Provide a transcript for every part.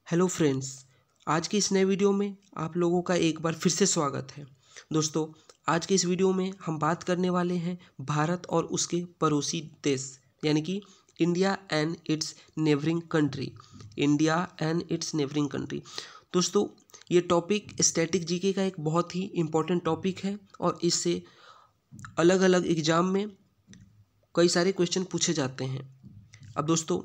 Hello friends, आज के इस नए वीडियो में आप लोगों का एक बार फिर से स्वागत है। दोस्तों, आज के इस वीडियो में हम बात करने वाले हैं भारत और उसके पड़ोसी देश यानी कि India and it's neighbouring country. India and it's neighbouring country. दोस्तों, ये टॉपिक स्टैटिक जीके का एक बहुत ही इम्पोर्टेंट टॉपिक है और इससे अलग अलग एग्जाम में कई सारे क्वेश्चन पूछे जाते हैं। अब दोस्तों,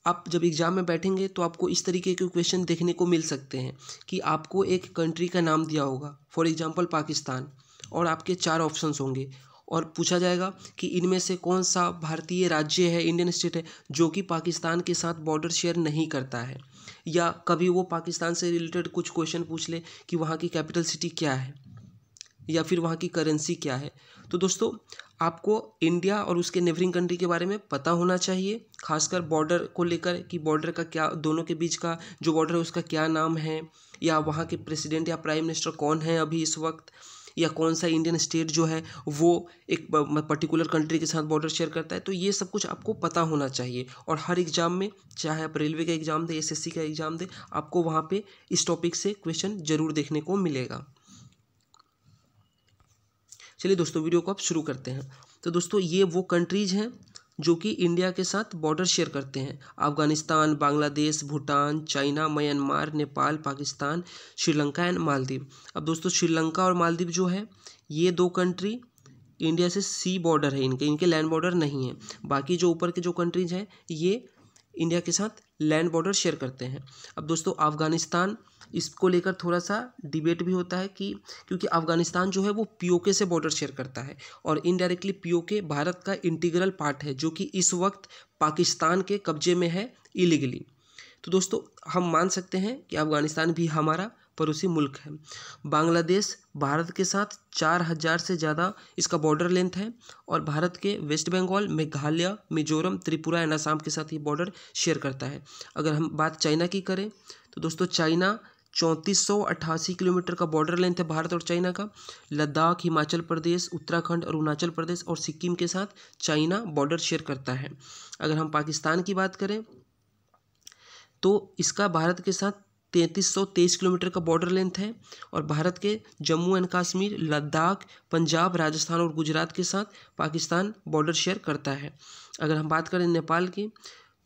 आप जब एग्ज़ाम में बैठेंगे तो आपको इस तरीके के क्वेश्चन देखने को मिल सकते हैं कि आपको एक कंट्री का नाम दिया होगा, फॉर एग्जांपल पाकिस्तान, और आपके 4 ऑप्शंस होंगे और पूछा जाएगा कि इनमें से कौन सा भारतीय राज्य है, इंडियन स्टेट है, जो कि पाकिस्तान के साथ बॉर्डर शेयर नहीं करता है। या कभी वो पाकिस्तान से रिलेटेड कुछ क्वेश्चन पूछ ले कि वहाँ की कैपिटल सिटी क्या है या फिर वहाँ की करेंसी क्या है। तो दोस्तों, आपको इंडिया और उसके नेबरिंग कंट्री के बारे में पता होना चाहिए, खासकर बॉर्डर को लेकर कि बॉर्डर का क्या, दोनों के बीच का जो बॉर्डर है उसका क्या नाम है, या वहाँ के प्रेसिडेंट या प्राइम मिनिस्टर कौन है अभी इस वक्त, या कौन सा इंडियन स्टेट जो है वो एक पर्टिकुलर कंट्री के साथ बॉर्डर शेयर करता है। तो ये सब कुछ आपको पता होना चाहिए और हर एग्जाम में, चाहे आप रेलवे का एग्ज़ाम दें, एसएससी का एग्ज़ाम दें, आपको वहाँ पे इस टॉपिक से क्वेश्चन जरूर देखने को मिलेगा। चलिए दोस्तों, वीडियो को आप शुरू करते हैं। तो दोस्तों, ये वो कंट्रीज़ हैं जो कि इंडिया के साथ बॉर्डर शेयर करते हैं। Afghanistan, Bangladesh, Bhutan, China, Myanmar, Nepal, Pakistan, Sri Lanka and Maldives. अब दोस्तों, श्रीलंका और मालदीव जो है, ये 2 कंट्री इंडिया से सी बॉर्डर है, इनके लैंड बॉर्डर नहीं है। बाकी जो ऊपर के जो कंट्रीज हैं ये इंडिया के साथ लैंड बॉर्डर शेयर करते हैं। अब दोस्तों, अफगानिस्तान, इसको लेकर थोड़ा सा डिबेट भी होता है कि क्योंकि अफगानिस्तान जो है वो पीओके से बॉर्डर शेयर करता है और इनडायरेक्टली पीओके भारत का इंटीग्रल पार्ट है जो कि इस वक्त पाकिस्तान के कब्जे में है इलीगली। तो दोस्तों, हम मान सकते हैं कि अफगानिस्तान भी हमारा पड़ोसी मुल्क है। बांग्लादेश भारत के साथ 4000 से ज़्यादा इसका बॉर्डर लेंथ है और भारत के वेस्ट बंगाल, मेघालय, मिजोरम, त्रिपुरा एंड असम के साथ ये बॉर्डर शेयर करता है। अगर हम बात चाइना की करें तो दोस्तों, चाइना 3488 किलोमीटर का बॉर्डर लेंथ है भारत और चाइना का। लद्दाख, हिमाचल प्रदेश, उत्तराखंड, अरुणाचल प्रदेश और सिक्किम के साथ चाइना बॉर्डर शेयर करता है। अगर हम पाकिस्तान की बात करें तो इसका भारत के साथ 3323 किलोमीटर का बॉर्डर लेंथ है और भारत के जम्मू एंड कश्मीर, लद्दाख, पंजाब, राजस्थान और गुजरात के साथ पाकिस्तान बॉर्डर शेयर करता है। अगर हम बात करें नेपाल की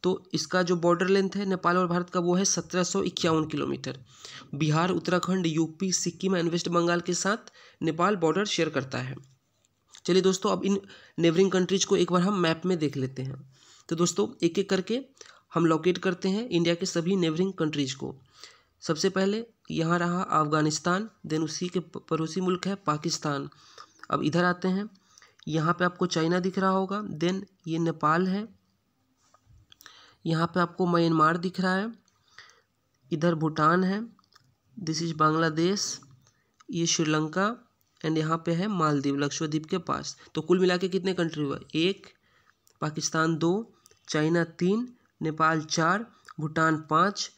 तो इसका जो बॉर्डर लेंथ है नेपाल और भारत का वो है 1751 kilometre. Bihar, Uttarakhand, UP, Sikkim and West Bengal के साथ नेपाल बॉर्डर शेयर करता है। चलिए दोस्तों, अब इन नेबरिंग कंट्रीज को एक बार हम मैप में देख लेते हैं। तो दोस्तों, एक एक करके हम लोकेट करते हैं इंडिया के सभी नेबरिंग कंट्रीज को। सबसे पहले यहाँ रहा अफगानिस्तान, देन उसी के पड़ोसी मुल्क है पाकिस्तान। अब इधर आते हैं, यहाँ पे आपको चाइना दिख रहा होगा, देन ये नेपाल है, यहाँ पे आपको म्यांमार दिख रहा है, इधर भूटान है, दिस इज बांग्लादेश, ये श्रीलंका एंड यहाँ पे है मालदीव, लक्षद्वीप के पास। तो कुल मिला के कितने कंट्री हुआ? 1, Pakistan 2, China 3, Nepal 4, Bhutan 5,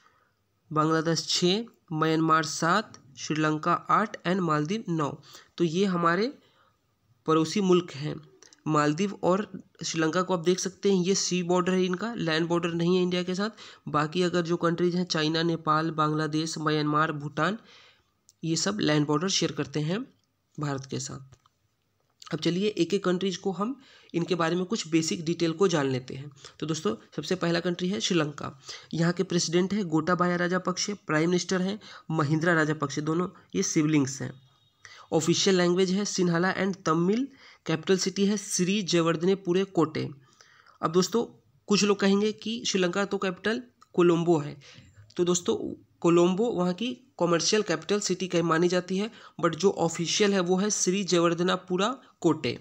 Bangladesh 6, Myanmar 7, Sri Lanka 8 and Maldives 9। तो ये हमारे पड़ोसी मुल्क हैं। मालदीव और श्रीलंका को आप देख सकते हैं, ये सी बॉर्डर है, इनका लैंड बॉर्डर नहीं है इंडिया के साथ। बाकी अगर जो कंट्रीज हैं, चाइना, नेपाल, बांग्लादेश, म्यांमार, भूटान, ये सब लैंड बॉर्डर शेयर करते हैं भारत के साथ। अब चलिए एक एक कंट्रीज को हम इनके बारे में कुछ बेसिक डिटेल को जान लेते हैं। तो दोस्तों, सबसे पहला कंट्री है श्रीलंका। यहाँ के प्रेसिडेंट है गोटाबाया राजापक्षे, प्राइम मिनिस्टर हैं महिंद्रा राजापक्षे, दोनों ये सिबलिंग्स हैं। ऑफिशियल लैंग्वेज है Sinhala and Tamil. Capital city है श्री जयवर्धनेपुरे कोटे। अब दोस्तों, कुछ लोग कहेंगे कि श्रीलंका तो कैपिटल कोलंबो है। तो दोस्तों, कोलंबो वहाँ की कॉमर्शियल कैपिटल सिटी कहीं मानी जाती है, बट जो ऑफिशियल है वो है श्री जयवर्धनापुरा कोटे।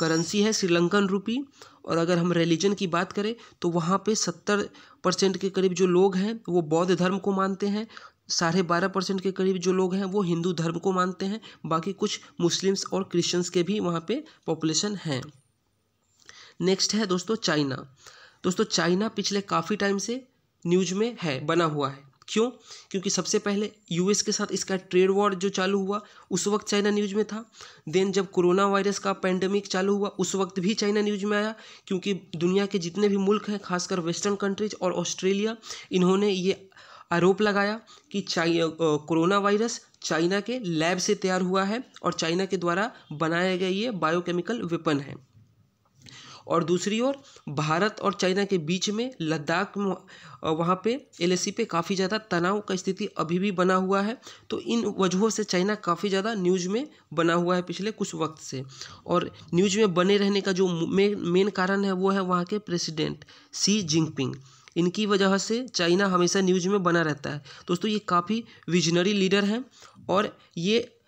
करेंसी है श्रीलंकन रुपी। और अगर हम रिलीजन की बात करें तो वहाँ पे 70% के करीब जो लोग हैं वो बौद्ध धर्म को मानते हैं, 12.5% के करीब जो लोग हैं वो हिंदू धर्म को मानते हैं, बाकी कुछ मुस्लिम्स और क्रिश्चियंस के भी वहाँ पे पॉपुलेशन हैं। नेक्स्ट है दोस्तों चाइना। दोस्तों, चाइना पिछले काफ़ी टाइम से न्यूज में है, बना हुआ है। क्यों? क्योंकि सबसे पहले यूएस के साथ इसका ट्रेड वॉर जो चालू हुआ उस वक्त चाइना न्यूज में था। देन जब कोरोना वायरस का पेंडेमिक चालू हुआ उस वक्त भी चाइना न्यूज में आया, क्योंकि दुनिया के जितने भी मुल्क हैं, खासकर वेस्टर्न कंट्रीज और ऑस्ट्रेलिया, इन्होंने ये आरोप लगाया कि कोरोना वायरस चाइना के लैब से तैयार हुआ है और चाइना के द्वारा बनाया गया ये बायोकेमिकल वेपन है। और दूसरी ओर भारत और चाइना के बीच में लद्दाख वहाँ पे LAC पे काफ़ी ज़्यादा तनाव का स्थिति अभी भी बना हुआ है। तो इन वजहों से चाइना काफ़ी ज़्यादा न्यूज़ में बना हुआ है पिछले कुछ वक्त से। और न्यूज़ में बने रहने का जो मेन कारण है वो है वहाँ के प्रेसिडेंट शी जिनपिंग। इनकी वजह से चाइना हमेशा न्यूज़ में बना रहता है। दोस्तों ये काफ़ी विजनरी लीडर हैं और ये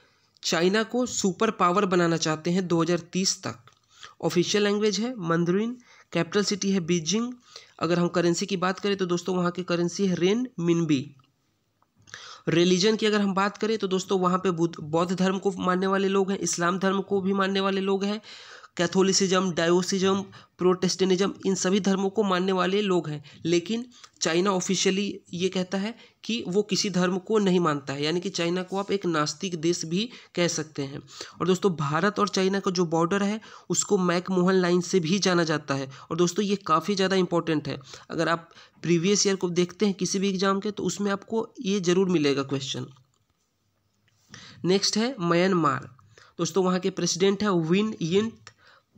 चाइना को सुपर पावर बनाना चाहते हैं 2030 तक। ऑफिशियल लैंग्वेज है मंdarin, कैपिटल सिटी है बीजिंग। अगर हम करेंसी की बात करें तो दोस्तों वहाँ की करेंसी है रेन मिनबी। रिलीजन की अगर हम बात करें तो दोस्तों वहाँ पे बौद्ध धर्म को मानने वाले लोग हैं, इस्लाम धर्म को भी मानने वाले लोग हैं, कैथोलिसिज्म, डायोसिज्म, प्रोटेस्टेंटिज्म, इन सभी धर्मों को मानने वाले लोग हैं। लेकिन चाइना ऑफिशियली ये कहता है कि वो किसी धर्म को नहीं मानता है, यानी कि चाइना को आप एक नास्तिक देश भी कह सकते हैं। और दोस्तों भारत और चाइना का जो बॉर्डर है उसको मैकमोहन लाइन से भी जाना जाता है। और दोस्तों ये काफ़ी ज़्यादा इंपॉर्टेंट है। अगर आप प्रीवियस ईयर को देखते हैं किसी भी एग्जाम के तो उसमें आपको ये ज़रूर मिलेगा क्वेश्चन। नेक्स्ट है म्यांमार। दोस्तों वहाँ के प्रेसिडेंट है विन मिंट,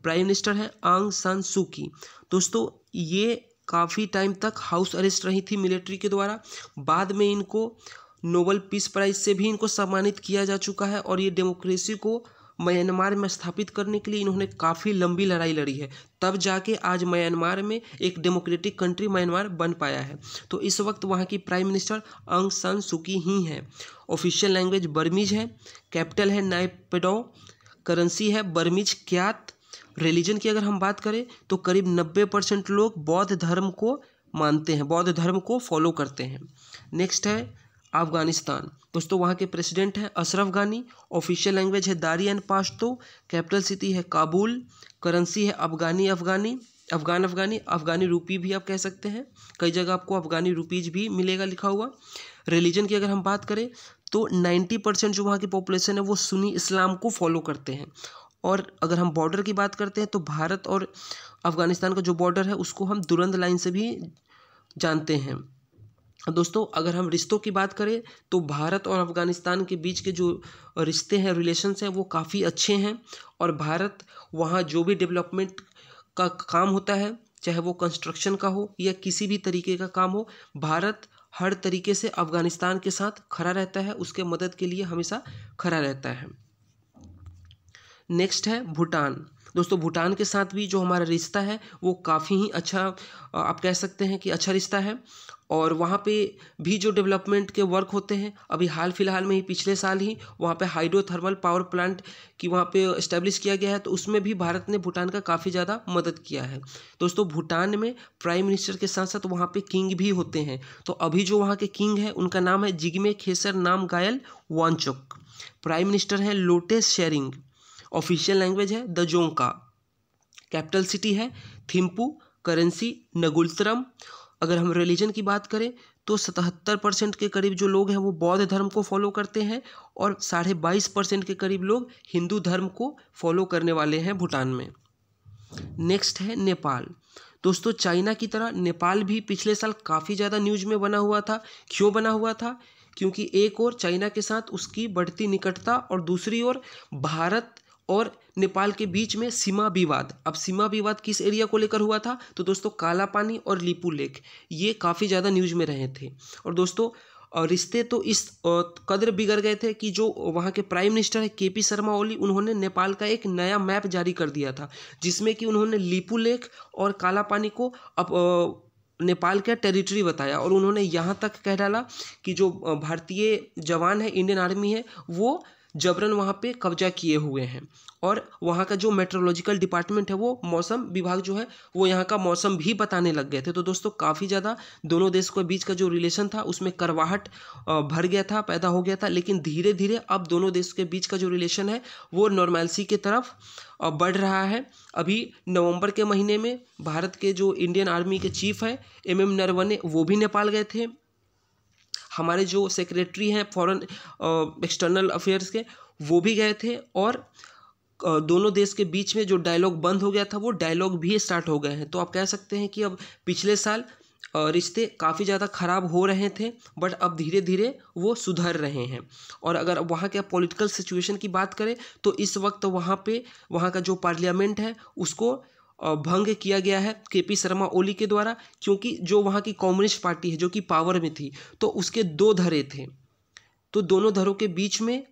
प्राइम मिनिस्टर है आंग सान सू की। दोस्तों ये काफ़ी टाइम तक हाउस अरेस्ट रही थी मिलिट्री के द्वारा। बाद में इनको नोबेल पीस प्राइज से भी इनको सम्मानित किया जा चुका है। और ये डेमोक्रेसी को म्यांमार में स्थापित करने के लिए इन्होंने काफ़ी लंबी लड़ाई लड़ी है, तब जाके आज म्यांमार में एक डेमोक्रेटिक कंट्री म्यांमार बन पाया है। तो इस वक्त वहाँ की प्राइम मिनिस्टर आंग सान सू की ही हैं। ऑफिशियल लैंग्वेज बर्मीज है, कैपिटल है नायपिडो, करेंसी है बर्मीज क्यात। रिलीजन की अगर हम बात करें तो करीब 90% लोग बौद्ध धर्म को मानते हैं, बौद्ध धर्म को फॉलो करते हैं। नेक्स्ट है अफगानिस्तान। दोस्तों वहाँ के प्रेसिडेंट हैं अशरफ गानी, ऑफिशियल लैंग्वेज है दारी एंड पाश्तो, कैपिटल सिटी है काबुल, करेंसी है अफगानी रूपी भी आप कह सकते हैं, कई जगह आपको अफगानी रुपीज भी मिलेगा लिखा हुआ। रिलीजन की अगर हम बात करें तो 90% जो वहाँ की पॉपुलेशन है वो सुन्नी इस्लाम को फॉलो करते हैं। और अगर हम बॉर्डर की बात करते हैं तो भारत और अफगानिस्तान का जो बॉर्डर है उसको हम दुरंद लाइन से भी जानते हैं। दोस्तों अगर हम रिश्तों की बात करें तो भारत और अफगानिस्तान के बीच के जो रिश्ते हैं, रिलेशंस हैं, वो काफ़ी अच्छे हैं। और भारत वहाँ जो भी डेवलपमेंट का काम होता है, चाहे वो कंस्ट्रक्शन का हो या किसी भी तरीके का काम हो, भारत हर तरीके से अफगानिस्तान के साथ खड़ा रहता है, उसके मदद के लिए हमेशा खड़ा रहता है। नेक्स्ट है भूटान। दोस्तों भूटान के साथ भी जो हमारा रिश्ता है वो काफ़ी ही अच्छा, आप कह सकते हैं कि अच्छा रिश्ता है। और वहाँ पे भी जो डेवलपमेंट के वर्क होते हैं, अभी हाल फिलहाल में ही पिछले साल ही वहाँ पे हाइड्रोथर्मल पावर प्लांट की वहाँ पे इस्टेब्लिश किया गया है, तो उसमें भी भारत ने भूटान का काफ़ी ज़्यादा मदद किया है। दोस्तों भूटान में प्राइम मिनिस्टर के साथ साथ वहाँ पे किंग भी होते हैं। तो अभी जो वहाँ के किंग है उनका नाम है जिग्मे खेसर नामग्याल वांगचुक। प्राइम मिनिस्टर है लोटे शेरिंग। ऑफिशियल लैंग्वेज है दजोंका, कैपिटल सिटी है थिम्पू, करेंसी नगुल्तरम। अगर हम रिलीजन की बात करें तो 77% के करीब जो लोग हैं वो बौद्ध धर्म को फॉलो करते हैं और 22.5% के करीब लोग हिंदू धर्म को फॉलो करने वाले हैं भूटान में। नेक्स्ट है नेपाल। दोस्तों चाइना की तरह नेपाल भी पिछले साल काफ़ी ज़्यादा न्यूज में बना हुआ था। क्यों बना हुआ था? क्योंकि एक ओर चाइना के साथ उसकी बढ़ती निकटता और दूसरी ओर भारत और नेपाल के बीच में सीमा विवाद। अब सीमा विवाद किस एरिया को लेकर हुआ था? तो दोस्तों काला पानी और लीपू लेक, ये काफ़ी ज़्यादा न्यूज में रहे थे। और दोस्तों रिश्ते तो इस कदर बिगड़ गए थे कि जो वहाँ के प्राइम मिनिस्टर है KP शर्मा ओली, उन्होंने नेपाल का एक नया मैप जारी कर दिया था जिसमें कि उन्होंने लीपू लेक और काला पानी को अब नेपाल का टेरिटरी बताया। और उन्होंने यहाँ तक कह डाला कि जो भारतीय जवान है, इंडियन आर्मी है, वो जबरन वहाँ पे कब्जा किए हुए हैं। और वहाँ का जो मेट्रोलॉजिकल डिपार्टमेंट है, वो मौसम विभाग जो है वो यहाँ का मौसम भी बताने लग गए थे। तो दोस्तों काफ़ी ज़्यादा दोनों देश के बीच का जो रिलेशन था उसमें करवाहट भर गया था, पैदा हो गया था। लेकिन धीरे धीरे अब दोनों देश के बीच का जो रिलेशन है वो नॉर्मैलिटी की तरफ बढ़ रहा है। अभी नवंबर के महीने में भारत के जो इंडियन आर्मी के चीफ है MM नरवणे, वो भी नेपाल गए थे। हमारे जो सेक्रेटरी हैं फॉरेन एक्सटर्नल अफेयर्स के, वो भी गए थे। और दोनों देश के बीच में जो डायलॉग बंद हो गया था वो डायलॉग भी स्टार्ट हो गए हैं। तो आप कह सकते हैं कि अब पिछले साल रिश्ते काफ़ी ज़्यादा ख़राब हो रहे थे, बट अब धीरे धीरे वो सुधर रहे हैं। और अगर वहाँ के पॉलिटिकल सिचुएशन की बात करें तो इस वक्त वहाँ का जो पार्लियामेंट है उसको भंग किया गया है केपी शर्मा ओली के द्वारा, क्योंकि जो वहाँ की कम्युनिस्ट पार्टी है जो कि पावर में थी, तो उसके 2 धड़े थे, तो दोनों धड़ों के बीच में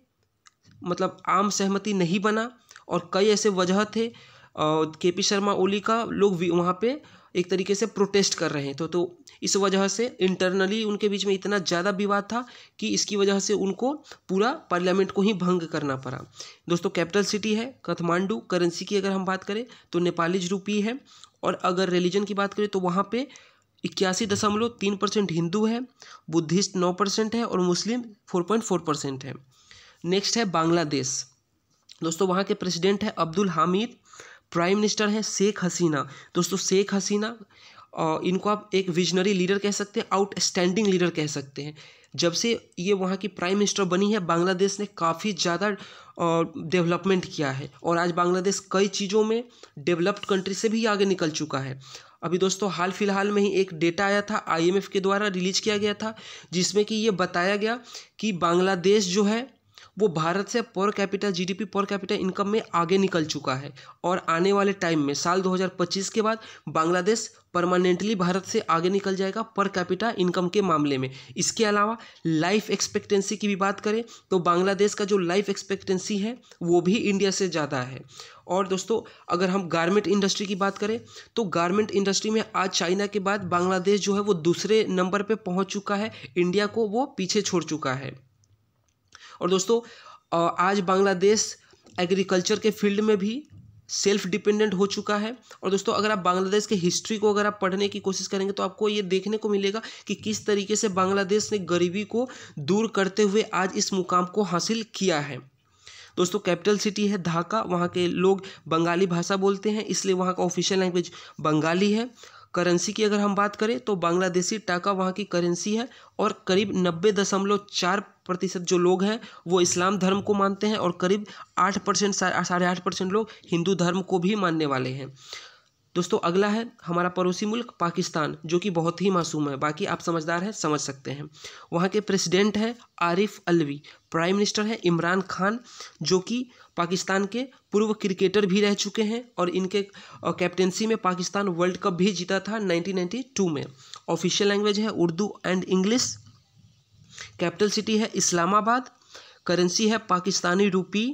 मतलब आम सहमति नहीं बना और कई ऐसे वजह थे। केपी शर्मा ओली का लोग वहाँ पे एक तरीके से प्रोटेस्ट कर रहे थे, तो इस वजह से इंटरनली उनके बीच में इतना ज़्यादा विवाद था कि इसकी वजह से उनको पूरा पार्लियामेंट को ही भंग करना पड़ा। दोस्तों कैपिटल सिटी है काठमांडू। करेंसी की अगर हम बात करें तो नेपाली रुपी है। और अगर रिलीजन की बात करें तो वहाँ पे 81.3% हिंदू है, बुद्धिस्ट 9% है और मुस्लिम 4.4% है। नेक्स्ट है बांग्लादेश। दोस्तों वहाँ के प्रेसिडेंट है अब्दुल हामिद, प्राइम मिनिस्टर है शेख हसीना। दोस्तों शेख हसीना इनको आप एक विजनरी लीडर कह सकते हैं, आउटस्टैंडिंग लीडर कह सकते हैं। जब से ये वहाँ की प्राइम मिनिस्टर बनी है बांग्लादेश ने काफ़ी ज़्यादा डेवलपमेंट किया है और आज बांग्लादेश कई चीज़ों में डेवलप्ड कंट्री से भी आगे निकल चुका है। अभी दोस्तों हाल फिलहाल में ही एक डेटा आया था, IMF के द्वारा रिलीज किया गया था, जिसमें कि ये बताया गया कि बांग्लादेश जो है वो भारत से पर कैपिटल GDP पर कैपिटल इनकम में आगे निकल चुका है और आने वाले टाइम में साल 2025 के बाद बांग्लादेश परमानेंटली भारत से आगे निकल जाएगा पर कैपिटल इनकम के मामले में। इसके अलावा लाइफ एक्सपेक्टेंसी की भी बात करें तो बांग्लादेश का जो लाइफ एक्सपेक्टेंसी है वो भी इंडिया से ज़्यादा है। और दोस्तों अगर हम गारमेंट इंडस्ट्री की बात करें तो गारमेंट इंडस्ट्री में आज चाइना के बाद बांग्लादेश जो है वो दूसरे नंबर पर पहुँच चुका है, इंडिया को वो पीछे छोड़ चुका है। और दोस्तों आज बांग्लादेश एग्रीकल्चर के फील्ड में भी सेल्फ डिपेंडेंट हो चुका है। और दोस्तों अगर आप बांग्लादेश के हिस्ट्री को अगर आप पढ़ने की कोशिश करेंगे तो आपको ये देखने को मिलेगा कि किस तरीके से बांग्लादेश ने गरीबी को दूर करते हुए आज इस मुकाम को हासिल किया है। दोस्तों कैपिटल सिटी है ढाका। वहाँ के लोग बंगाली भाषा बोलते हैं, इसलिए वहाँ का ऑफिशियल लैंग्वेज बंगाली है। करेंसी की अगर हम बात करें तो बांग्लादेशी टाका वहाँ की करेंसी है और करीब 90.4% जो लोग हैं वो इस्लाम धर्म को मानते हैं और करीब 8% 8.5% लोग हिंदू धर्म को भी मानने वाले हैं। दोस्तों अगला है हमारा पड़ोसी मुल्क पाकिस्तान, जो कि बहुत ही मासूम है, बाकी आप समझदार हैं समझ सकते हैं। वहाँ के प्रेसिडेंट है आरिफ अलवी, प्राइम मिनिस्टर है इमरान खान, जो कि पाकिस्तान के पूर्व क्रिकेटर भी रह चुके हैं और इनके कैप्टेंसी में पाकिस्तान वर्ल्ड कप भी जीता था 1992 में। ऑफिशियल लैंग्वेज है Urdu and English. Capital city है इस्लामाबाद। करेंसी है पाकिस्तानी रुपी।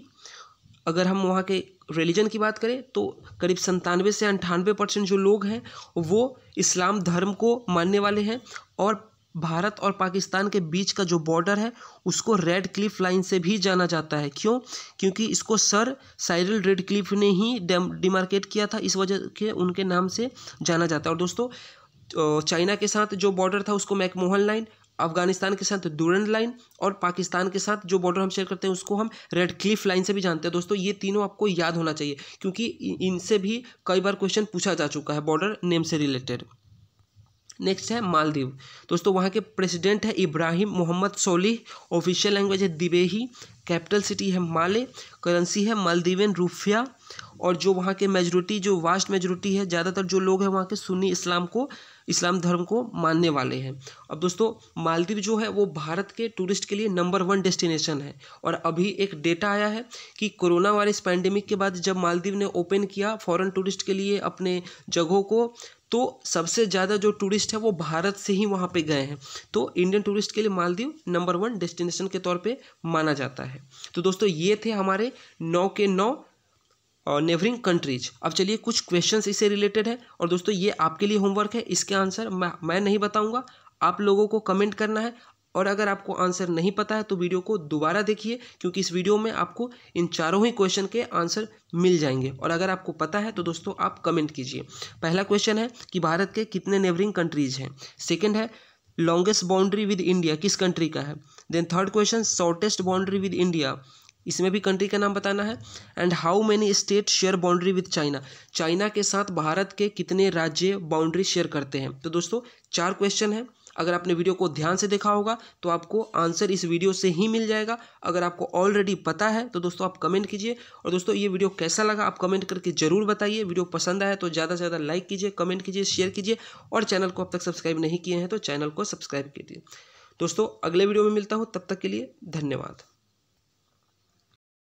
अगर हम वहाँ के रिलीजन की बात करें तो करीब 97 से 98% जो लोग हैं वो इस्लाम धर्म को मानने वाले हैं। और भारत और पाकिस्तान के बीच का जो बॉर्डर है उसको रेड क्लिफ लाइन से भी जाना जाता है। क्यों? क्योंकि इसको सर साइरिल रेड क्लिफ ने ही डिमार्केट किया था, इस वजह के उनके नाम से जाना जाता है। और दोस्तों चाइना के साथ जो बॉर्डर था उसको मैकमोहन लाइन, अफगानिस्तान के साथ डूरंड लाइन और पाकिस्तान के साथ जो बॉर्डर हम शेयर करते हैं उसको हम रेड क्लिफ लाइन से भी जानते हैं। दोस्तों ये तीनों आपको याद होना चाहिए क्योंकि इनसे भी कई बार क्वेश्चन पूछा जा चुका है बॉर्डर नेम से रिलेटेड। नेक्स्ट है मालदीव। दोस्तों वहाँ के प्रेसिडेंट है इब्राहिम मोहम्मद सोलिह। ऑफिशियल लैंग्वेज है दिवेही। कैपिटल सिटी है माले। करेंसी है मालदीवियन रुपया। और जो वहाँ के मेजोरिटी जो वास्ट मेजोरिटी है, ज़्यादातर जो लोग हैं वहाँ के सुन्नी इस्लाम धर्म को मानने वाले हैं। अब दोस्तों मालदीव जो है वो भारत के टूरिस्ट के लिए नंबर 1 डेस्टिनेशन है। और अभी एक डेटा आया है कि कोरोना वायरस पैंडेमिक के बाद जब मालदीव ने ओपन किया फॉरेन टूरिस्ट के लिए अपने जगहों को, तो सबसे ज़्यादा जो टूरिस्ट है वो भारत से ही वहाँ पे गए हैं। तो इंडियन टूरिस्ट के लिए मालदीव नंबर 1 डेस्टिनेशन के तौर पे माना जाता है। तो दोस्तों ये थे हमारे 9 के 9 नेबरिंग कंट्रीज। अब चलिए कुछ क्वेश्चंस इससे रिलेटेड है और दोस्तों ये आपके लिए होमवर्क है। इसके आंसर मैं नहीं बताऊंगा, आप लोगों को कमेंट करना है। और अगर आपको आंसर नहीं पता है तो वीडियो को दोबारा देखिए क्योंकि इस वीडियो में आपको इन चारों ही क्वेश्चन के आंसर मिल जाएंगे। और अगर आपको पता है तो दोस्तों आप कमेंट कीजिए। पहला क्वेश्चन है कि भारत के कितने नेबरिंग कंट्रीज हैं। सेकेंड है लॉन्गेस्ट बाउंड्री विद इंडिया किस कंट्री का है। Then third question shortest boundary with India, इसमें भी कंट्री का नाम बताना है। And how many state share boundary with China, China के साथ भारत के कितने राज्य बाउंड्री शेयर करते हैं। तो दोस्तों 4 क्वेश्चन हैं, अगर आपने वीडियो को ध्यान से देखा होगा तो आपको आंसर इस वीडियो से ही मिल जाएगा। अगर आपको ऑलरेडी पता है तो दोस्तों आप कमेंट कीजिए। और दोस्तों ये वीडियो कैसा लगा आप कमेंट करके ज़रूर बताइए। वीडियो पसंद आया तो ज़्यादा से ज़्यादा लाइक कीजिए, कमेंट कीजिए, शेयर कीजिए और चैनल को अब तक सब्सक्राइब नहीं किए हैं तो चैनल को सब्सक्राइब कीजिए। दोस्तों अगले वीडियो में मिलता हूँ, तब तक के लिए धन्यवाद।